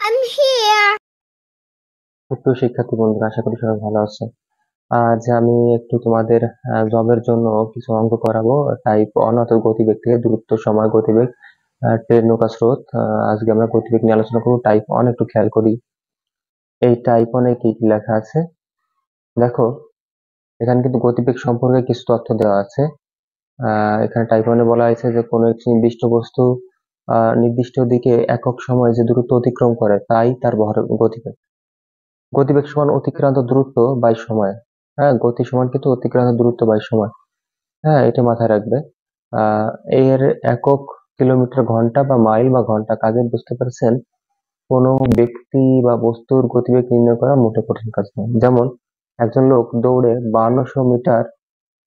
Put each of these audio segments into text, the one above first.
I'm here. প্রিয় শিক্ষার্থী বন্ধুরা, আশা করি সবাই ভালো আছে। আজ আমি একটু তোমাদের জবের জন্য কিছু অঙ্ক করাবো। টাইপ 1 অর্থাৎ গতিবেগ থেকে দূরত্ব, সময়, গতিবেগ, ট্রেন, নৌকা, স্রোত। আজকে আমরা গতিবেগ নিয়ে আলোচনা করবো। টাইপ 1 একটু খেয়াল করি। এই টাইপ 1 এ কি কি লেখা আছে দেখো। এখানে কিন্তু গতিবেগ সম্পর্কে কিছু তথ্য দেওয়া আছে। এখানে টাইপ 1 এ বলা হয়েছে যে কোনো একটি নির্দিষ্ট বস্তু নির্দিষ্ট দিকে একক সময়ে যে দূরত্ব অতিক্রম করে তাই তার গতিবেগ। গতিবেগ সমান অতিক্রান্ত দূরত্ব বাই সময়। হ্যাঁ, গতি সমান কিন্তু অতিক্রান্ত দূরত্ব বাই সময়। হ্যাঁ, এটা মাথায় রাখবে। আহ এর একক কিলোমিটার ঘন্টা বা মাইল বা ঘন্টা। কাজে বুঝতে পারছেন, কোনো ব্যক্তি বা বস্তুর গতিবেগ নির্ণয় করা মোটে কঠিন কাজ নয়। যেমন একজন লোক দৌড়ে 5200 মিটার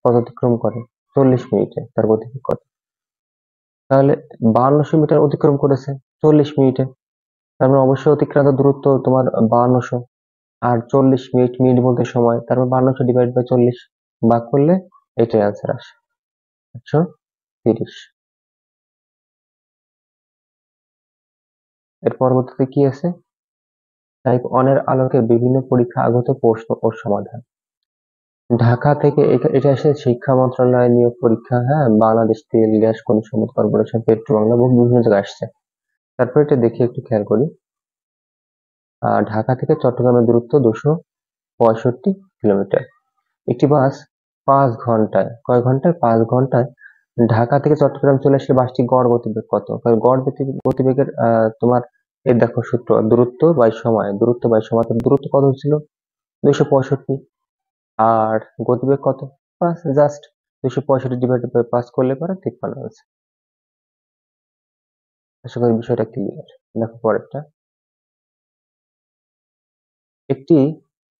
পথ অতিক্রম করে 40 মিনিটে, তার গতিবেগ কত? তাহলে 5200 মিটার অতিক্রম করেছে 40 মিনিটে, তার মানে অবশ্যই অতিক্রান্ত দূরত্ব তোমার 5200। আর 40 মিনিট, মিনিট বলতে সময়, তারপর 5200 ডিভাইড বাই 40 ভাগ করলে এটাই আনসার আসে 130। এর পরবর্তীতে কি আছে? টাইপ 1 এর আলোকে বিভিন্ন পরীক্ষা আগত প্রশ্ন ও সমাধান। ঢাকা থেকে এটা এসে শিক্ষা মন্ত্রণালয় নিয়োগ পরীক্ষা। হ্যাঁ, বাংলাদেশ তেল, গ্যাস, খনিজ সম্পদ কর্পোরেশন, পেট্রো বাংলা, বিভিন্ন জায়গায় আসছে। তারপর এটা দেখি, একটু খেয়াল করি। ঢাকা থেকে চট্টগ্রামের দূরত্ব 265 কিলোমিটার। একটি বাস 5 ঘন্টায়, কয় ঘন্টায়? 5 ঘন্টায় ঢাকা থেকে চট্টগ্রাম চলে আসলে বাসটির গড় গতিবেগ কত? গড় গতিবেগের তোমার এই দেখো সূত্র, দূরত্ব বাই সময়। দূরত্ব বাই সময়, তো দূরত্ব কত ছিল? 265। আর গতিবেগ কত? 5। জাস্ট 265 ডিভাইডেড বাই 5 করলে পরে 53 আছে। আশা করি বিষয়টা ক্লিয়ার। দেখো পরেরটা। একটি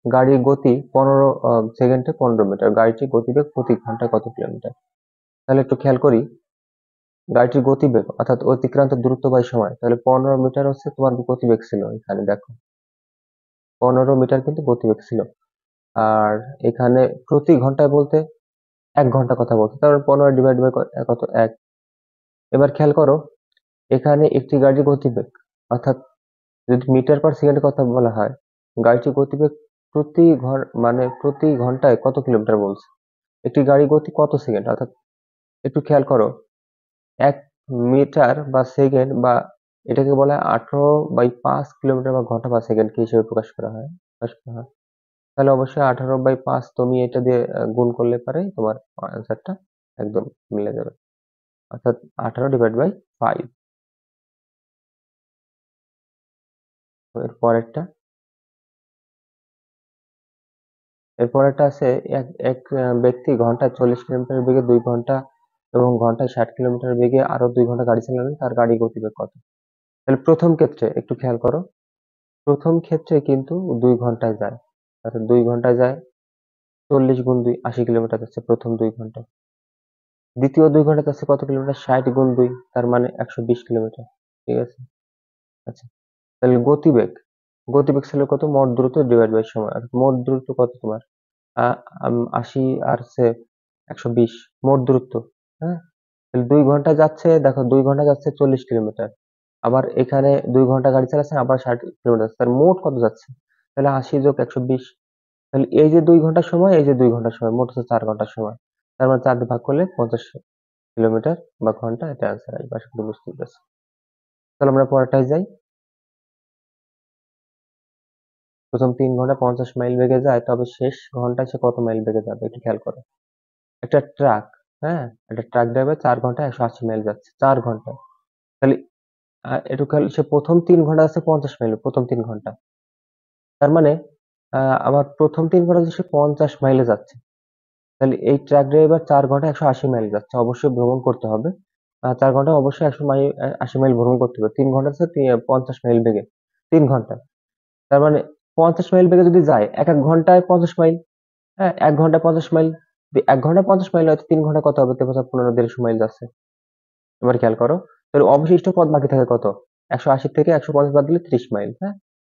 গাড়ির গতি 15 সেকেন্ডে 15 মিটার। গাড়িটির গতিবেগ প্রতি ঘন্টায় কত কিলোমিটার? তাহলে একটু খেয়াল করি। গাড়িটির গতিবেগ অর্থাৎ অতিক্রান্ত দূরত্ব বাই সময়, তাহলে 15 মিটার হচ্ছে তোমার গতিবেগ ছিল। এখানে দেখো 15 মিটার কিন্তু গতিবেগ ছিল। আর এখানে প্রতি ঘন্টায় বলতে 1 ঘন্টা কথা বলতে, তাহলে 15 ডিভাইড বাই কত? 1। এবার খেয়াল করো, এখানে একটি গাড়ির গতিবেগ অর্থাৎ যদি মিটার পার সেকেন্ডের কথা বলা হয়, গাড়িটির গতিবেগ মানে প্রতি ঘন্টায় কত কিলোমিটার বলছে। একটি গাড়ির গতি কত সেকেন্ড, অর্থাৎ একটু খেয়াল করো, 1 মিটার বা সেকেন্ড বা এটাকে বলা হয় 18/5 কিলোমিটার বা ঘন্টা বা সেকেন্ড কি হিসেবে প্রকাশ করা হয়। তাহলে অবশ্যই 18/5 তুমি এটা দিয়ে গুণ করলে পারে তোমার অ্যান্সারটা একদম মিলে যাবে। অর্থাৎ 18 ডিভাইড বাই 5। এর পরেরটা আছে এক এক ব্যক্তি ঘন্টায় 40 কিলোমিটার বেগে 2 ঘন্টা এবং ঘন্টায় 60 কিলোমিটার বেগে আরো 2 ঘন্টা গাড়ি চালালে তার গাড়ি গতিবেগ কত? তাহলে প্রথম ক্ষেত্রে একটু খেয়াল করো, প্রথম ক্ষেত্রে কিন্তু 2 ঘন্টায় যায়, অর্থাৎ 2 ঘন্টায় যায়, 40 গুণ 2 80 কিলোমিটার যাচ্ছে প্রথম 2 ঘন্টায়। দ্বিতীয় 2 ঘন্টা যাচ্ছে কত কিলোমিটার? 60 গুণ 2 তার মানে 120 কিলোমিটার। ঠিক আছে? আচ্ছা, তাহলে গতিবেগ ছিল কত? মোট দ্রুত ডিভাইড বাই সময়। অর্থাৎ মোট দ্রুত কত তোমার? 80 আর হচ্ছে 120 মোট দূরত্ব। হ্যাঁ, তাহলে 2 ঘন্টা যাচ্ছে, দেখো 2 ঘন্টা যাচ্ছে 40 কিলোমিটার। আবার এখানে 2 ঘন্টা গাড়ি চালাচ্ছে, আবার 60 কিলোমিটার যাচ্ছে। তার মোট কত যাচ্ছে? তাহলে 80 যোগ 120। তাহলে এই যে 2 ঘন্টার সময়, এই যে 2 ঘন্টার সময়, মোট হচ্ছে 4 ঘন্টার সময়। তার মানে 4 দিয়ে ভাগ করলে 50 কিলোমিটার বা ঘন্টা, এটা অ্যান্সার আসবে। আশা করি বুঝতে পেরেছো। তাহলে আমরা পরেরটায় যাই। প্রথম 3 ঘন্টা 50 মাইল বেগে যায়, তবে শেষ ঘন্টায় সে কত মাইল বেগে যাবে একটু খেয়াল করো। একটা ট্রাক, হ্যাঁ, একটা ট্রাক ড্রাইভার 4 ঘন্টায় 180 মাইল যাচ্ছে, 4 ঘন্টায়। তাহলে একটু খেয়াল, সে প্রথম 3 ঘন্টা যাচ্ছে 50 মাইল, প্রথম 3 ঘন্টা। তার মানে আমার প্রথম 3 ঘন্টা যে সে 50 মাইলে যাচ্ছে। তাহলে এই ট্রাক ড্রাইভার 4 ঘন্টায় 180 মাইল যাচ্ছে, অবশ্যই ভ্রমণ করতে হবে। 4 ঘন্টায় অবশ্যই 80 মাইল ভ্রমণ করতে হবে। 3 ঘন্টা হচ্ছে 50 মাইল বেগে, 3 ঘন্টা। তার মানে 50 মাইল বেগে যদি যায়, এক এক ঘন্টায় 50 মাইল। হ্যাঁ, 1 ঘন্টায় 50 মাইল। যদি 1 ঘন্টায় 50 মাইল হয়, তো 3 ঘন্টায় কত হবে? 15 150 মাইল যাচ্ছে। এবার খেয়াল করো, তাহলে অবশিষ্ট পথ বাকি থাকে কত? 180 থেকে 150 বাদ দিলে 30 মাইল। হ্যাঁ,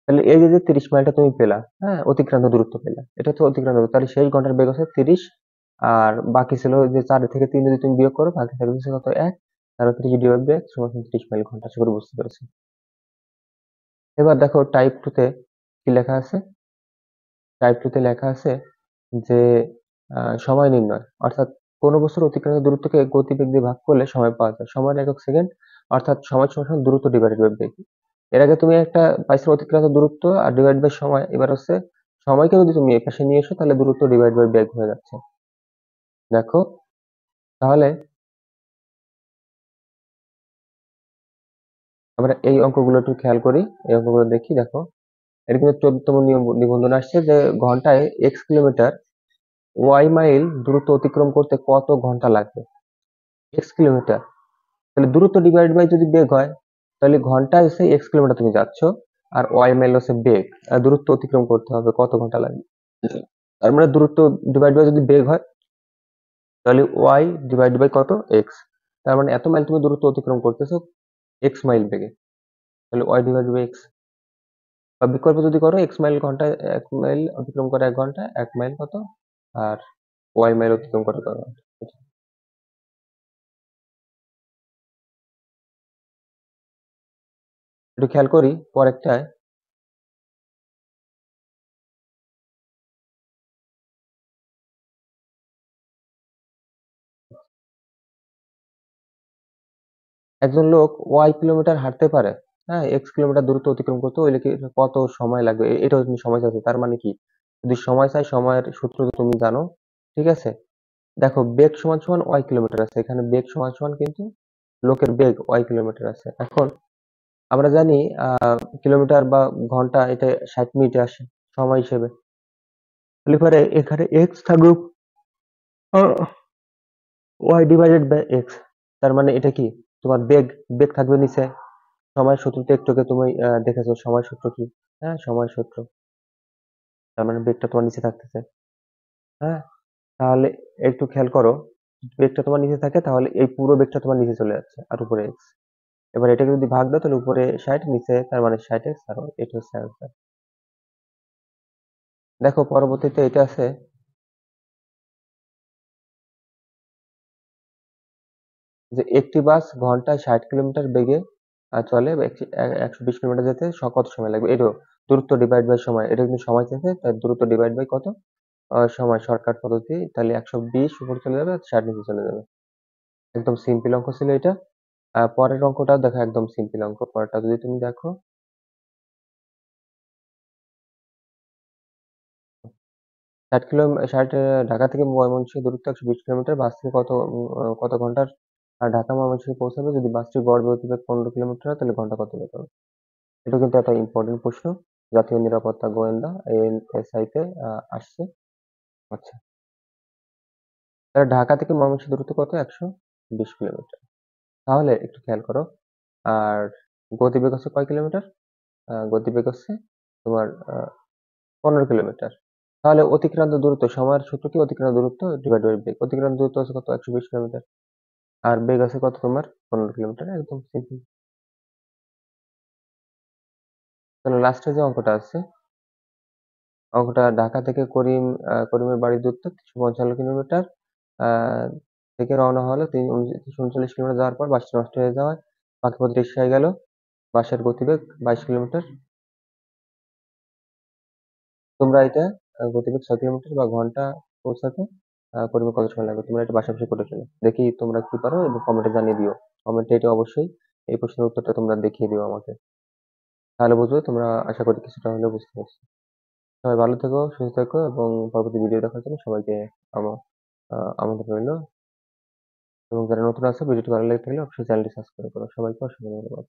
তাহলে এই যে 30 মাইলটা তুমি পেলা, হ্যাঁ, অতিক্রান্ত দূরত্ব পেলা, এটা তো অতিক্রান্ত দূরত্ব। তাহলে শেষ ঘন্টার বেগ হচ্ছে 30। আর বাকি ছিল যে 4 থেকে 3 যদি তুমি বিয়োগ করো, বাকি থাকবে হচ্ছে কত? 1। তাহলে 30 ডিভাইড বাই 1 সমান 30 মাইল ঘন্টা। আশা করি বুঝতে পেরেছো। এবার দেখো টাইপ 2 তে কি লেখা আছে? টাইপ 2 তে লেখা আছে যে সময় নির্ণয়। অর্থাৎ কোন বস্তুর অতিক্রান্ত দূরত্বকে গতিবেগ দিয়ে ভাগ করলে সময় পাওয়া যায়। সময়ের একক সেকেন্ড, অর্থাৎ সময় সমান দূরত্ব ডিভাইডেড বাই বেগ। এর আগে তুমি একটা পাইছো অতিক্রান্ত দূরত্ব আর ডিভাইড বাই সময়। এবার হচ্ছে সময়কে যদি তুমি এই পাশে নিয়ে এসো তাহলে দূরত্ব ডিভাইড বাই বেগ হয়ে যাচ্ছে। দেখো তাহলে আমরা এই অঙ্কগুলো একটু খেয়াল করি। এই অঙ্কগুলো দেখি, দেখো এটা কিন্তু 14তম নিবন্ধন আসছে যে ঘন্টায় x কিলোমিটার y মাইল দূরত্ব অতিক্রম করতে কত ঘন্টা লাগবে। x কিলোমিটার, তাহলে দূরত্ব ডিভাইড বাই যদি বেগ হয় তাহলে ঘন্টায় হচ্ছে x কিলোমিটার তুমি যাচ্ছ, আর y মাইল হচ্ছে বেগ। দূরত্ব অতিক্রম করতে হবে কত ঘন্টা লাগবে। তার মানে দূরত্ব ডিভাইড বাই যদি বেগ হয় তাহলে y ডিভাইড বাই কত x। তার মানে এত মাইল তুমি দূরত্ব অতিক্রম করতেছো x মাইল বেগে, তাহলে y ডিভাইড বাই x। বা বিকল্প যদি করো x মাইল ঘন্টায়, 1 মাইল অতিক্রম করে 1 ঘন্টায়, 1 মাইল কত, আর y মাইল অতিক্রম করে কত ঘন্টা। একটু খেয়াল করি পরেরটায়। একজন লোক y কিলোমিটার হাঁটতে পারে, হ্যাঁ, x কিলোমিটার দূরত্ব অতিক্রম করতে হইলে কি কত সময় লাগবে? এটাও তুমি সময় চাইছো। তার মানে কি? যদি সময় চাই, সময়ের সূত্র তো তুমি জানো, ঠিক আছে? দেখো বেগ সমান সমান y কিলোমিটার আছে। এখানে বেগ সমান সমান কিন্তু লোকের বেগ y কিলোমিটার আছে। এখন আমরা জানি কিলোমিটার বা ঘন্টা এটা 60 মিনিটে আসে সময় হিসেবে। তাহলে পরে এখানে x থাকুক আ y ডিভাইডেড বাই x। তার মানে এটা কি? তোমার বেগ, বেগ থাকবে নিচে। সময়ের সূত্রটা একটু আগে তুমি দেখেছো সময় সূত্র কি? হ্যাঁ, সময় সূত্র। তার মানে বেগটা তোমার নিচে থাকতেছে। হ্যাঁ? তাহলে একটু খেয়াল করো। বেগটা তোমার নিচে থাকে তাহলে এই পুরো বেগটা তোমার নিচে চলে যাচ্ছে আর উপরে x। এবার এটাকে যদি ভাগ দাও তাহলে উপরে 60, নিচে তার মানে 60x, আর এটা হচ্ছে অ্যান্সার। দেখো পরবর্তীতে এটা আছে যে একটি বাস ঘন্টায় 60 কিলোমিটার বেগে চলে, বা 120 কিলোমিটার যেতে কত সময় লাগবে? এটাও দূরত্ব ডিভাইড বাই সময়। এটা কিন্তু সময় চেয়েছে, তাই দূরত্ব ডিভাইড বাই কত সময়, শর্টকাট পদ্ধতি। তাহলে 120 উপরে চলে যাবে, 60 নিচে চলে যাবে। একদম সিম্পল অঙ্ক ছিল এটা। পরের অঙ্কটাও দেখো একদম সিম্পল অঙ্ক। পরেরটা যদি তুমি দেখো, 60 ঢাকা থেকে ময়মনসিংহ দূরত্ব 120 কিলোমিটার। বাস থেকে কত ঘন্টার ঢাকা ময়মনসিংহ পৌঁছাবে? যদি বাসটির গড় গতিবেগ 15 কিলোমিটার হয় তাহলে ঘন্টা কত বেগ হবে? এটা কিন্তু একটা ইম্পর্টেন্ট প্রশ্ন। জাতীয় নিরাপত্তা গোয়েন্দা এএনএসআই তে আসছে। আচ্ছা, তাহলে ঢাকা থেকে ময়মনসিংহ দূরত্ব কত? 120 কিলোমিটার। তাহলে একটু খেয়াল করো। আর গতিবেগ হচ্ছে কয় কিলোমিটার? গতিবেগ হচ্ছে তোমার 15 কিলোমিটার। তাহলে অতিক্রান্ত দূরত্ব, সময়ের সূত্র কি? অতিক্রান্ত দূরত্ব ডিভাইড বাই বেগ। অতিক্রান্ত দূরত্ব আছে কত? 120 কিলোমিটার। আর বেগ আছে কত তোমার? 15 কিলোমিটার। একদম সিম্পল। তাহলে লাস্টে যে অঙ্কটা আছে, অঙ্কটা ঢাকা থেকে করিমের বাড়ির দূরত্ব 355 কিলোমিটার। আহ থেকে রওনা হলো 339 কিলোমিটার যাওয়ার পর বাসটি নষ্ট হয়ে যাওয়ায় বাকি পথ রিক্সায় গেল। বাসের গতিবেগ 22 কিলোমিটার। তোমরা এটা গতিবেগ 6 কিলোমিটার বা ঘন্টা পৌঁছাতে করিমে কত সময় লাগবে? তোমরা এটা পাশাপাশি করে ফেলো। দেখি তোমরা কি পারো এবং কমেন্টে জানিয়ে দিও। কমেন্টে এটা অবশ্যই এই প্রশ্নের উত্তরটা তোমরা দেখিয়ে দিও আমাকে। তাহলে বুঝবে তোমরা, আশা করি কিছুটা হলেও বুঝতে পারছো। সবাই ভালো থেকো, সুস্থ থেকো এবং পরবর্তী ভিডিও দেখার জন্য সবাইকে আমা আ আমন্ত্রণ রইল। এবং যারা নতুন আছে ভিডিওটি ভালো লেগে থাকলে অবশ্যই চ্যানেলটি সাবস্ক্রাইব করো। সবাইকে অসংখ্য ধন্যবাদ।